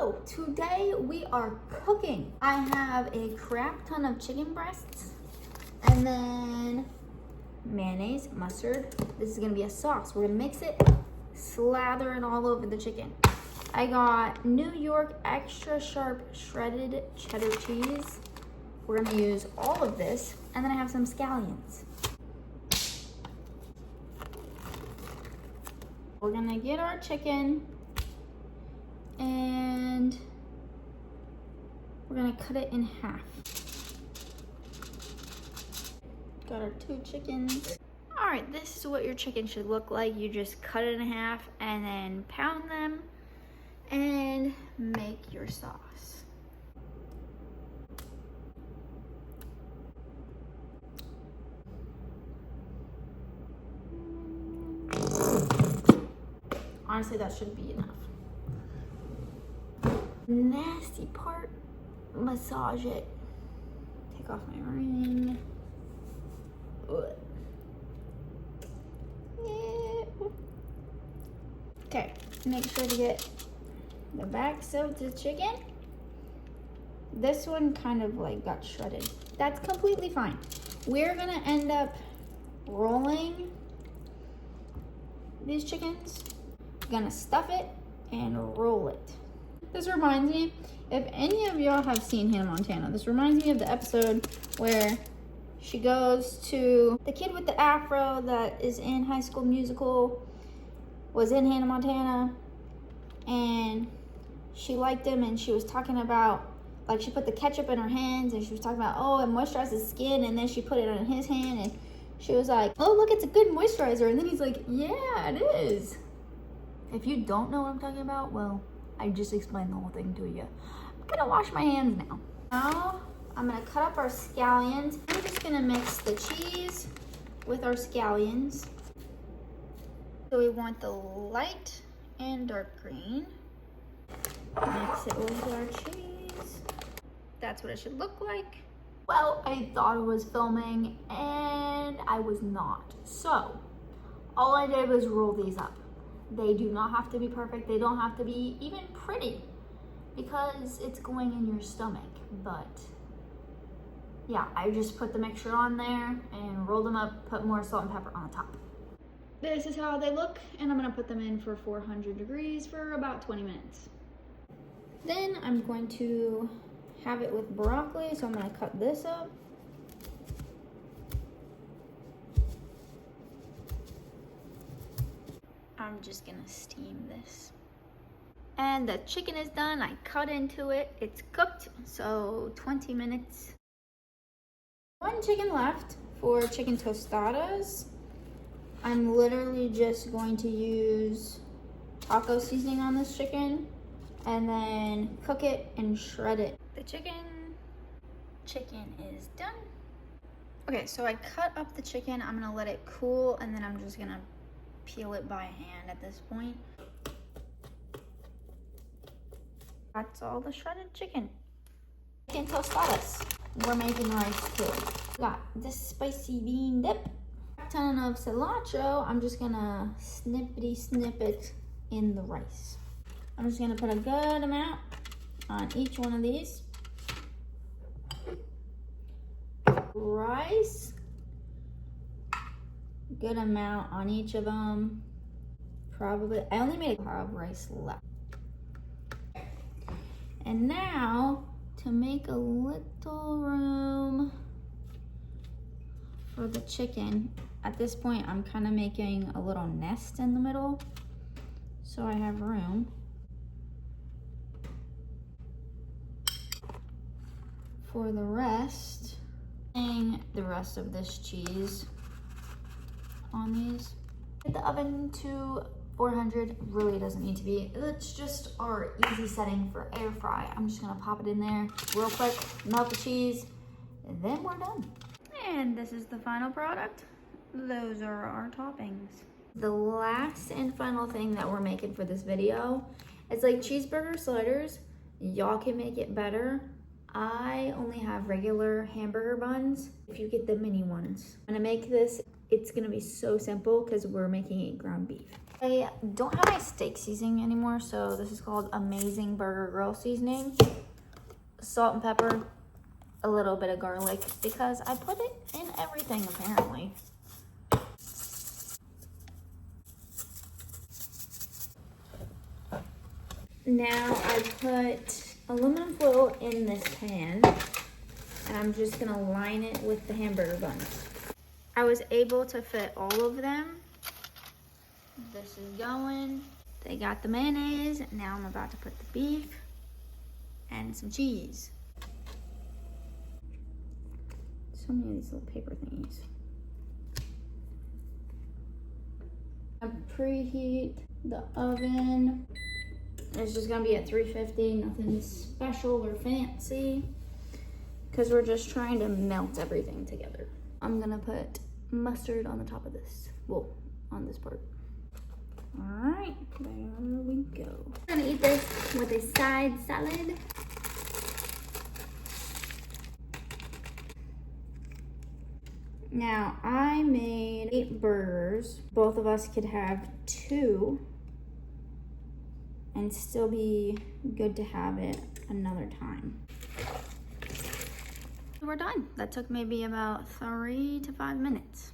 So today we are cooking. I have a crap ton of chicken breasts and then mayonnaise, mustard. This is gonna be a sauce. We're gonna mix it, slather it all over the chicken. I got New York extra sharp shredded cheddar cheese. We're gonna use all of this, and then I have some scallions. We're gonna get our chicken and we're gonna cut it in half. Got our 2 chickens. All right, this is what your chicken should look like. You just cut it in half and then pound them and make your sauce. Honestly, that should be enough. Nasty part, massage it. Take off my ring. Okay, make sure to get the backs of the chicken. This one kind of like got shredded. That's completely fine. We're gonna end up rolling these chickens. Gonna stuff it and roll it. This reminds me, if any of y'all have seen Hannah Montana, this reminds me of the episode where she goes to the kid with the afro that is in High School Musical, was in Hannah Montana, and she liked him, and she was talking about, like, she put the ketchup in her hands and she was talking about, oh, it moisturizes skin, and then she put it on his hand and she was like, oh, look, it's a good moisturizer. And then he's like, yeah, it is. If you don't know what I'm talking about, well, I just explained the whole thing to you. I'm gonna wash my hands now. Now, I'm gonna cut up our scallions. I'm just gonna mix the cheese with our scallions. So we want the light and dark green. Mix it with our cheese. That's what it should look like. Well, I thought I was filming and I was not. So, all I did was roll these up. They do not have to be perfect. They don't have to be even pretty because it's going in your stomach. But yeah, I just put the mixture on there and rolled them up, put more salt and pepper on the top. This is how they look, and I'm gonna put them in for 400 degrees for about 20 minutes. Then I'm going to have it with broccoli, so I'm gonna cut this up. I'm just gonna steam this. And the chicken is done. I cut into it. It's cooked, so 20 minutes. 1 chicken left for chicken tostadas. I'm literally just going to use taco seasoning on this chicken and then cook it and shred it. The chicken is done. Okay, so I cut up the chicken. I'm gonna let it cool and then I'm just gonna peel it by hand at this point. That's all the shredded chicken. Chicken tostadas. We're making rice too. Got this spicy bean dip. A ton of cilantro. I'm just gonna snippety snip it in the rice. I'm just gonna put a good amount on each one of these. Rice. Good amount on each of them. Probably, I only made a pot of rice left. And now, to make a little room for the chicken, at this point, I'm kind of making a little nest in the middle, so I have room. For the rest, the rest of this cheese on these. Get the oven to 400, really doesn't need to be. It's just our easy setting for air fry. I'm just gonna pop it in there real quick, melt the cheese, and then we're done. And this is the final product. Those are our toppings. The last and final thing that we're making for this video is like cheeseburger sliders. Y'all can make it better. I only have regular hamburger buns. If you get the mini ones, I'm gonna make this. It's gonna be so simple because we're making it ground beef. I don't have my steak seasoning anymore, so this is called Amazing Burger Grill seasoning. Salt and pepper, a little bit of garlic, because I put it in everything apparently. Now I put aluminum foil in this pan, and I'm just gonna line it with the hamburger buns. I was able to fit all of them. This is going. They got the mayonnaise. Now I'm about to put the beef and some cheese. So many of these little paper thingies. I preheat the oven. It's just gonna be at 350, nothing special or fancy, because we're just trying to melt everything together. I'm gonna put mustard on the top of this. Well, on this part. All right, there we go. I'm gonna eat this with a side salad. Now, I made 8 burgers. Both of us could have 2 and still be good to have it another time. We're done. That took maybe about 3 to 5 minutes.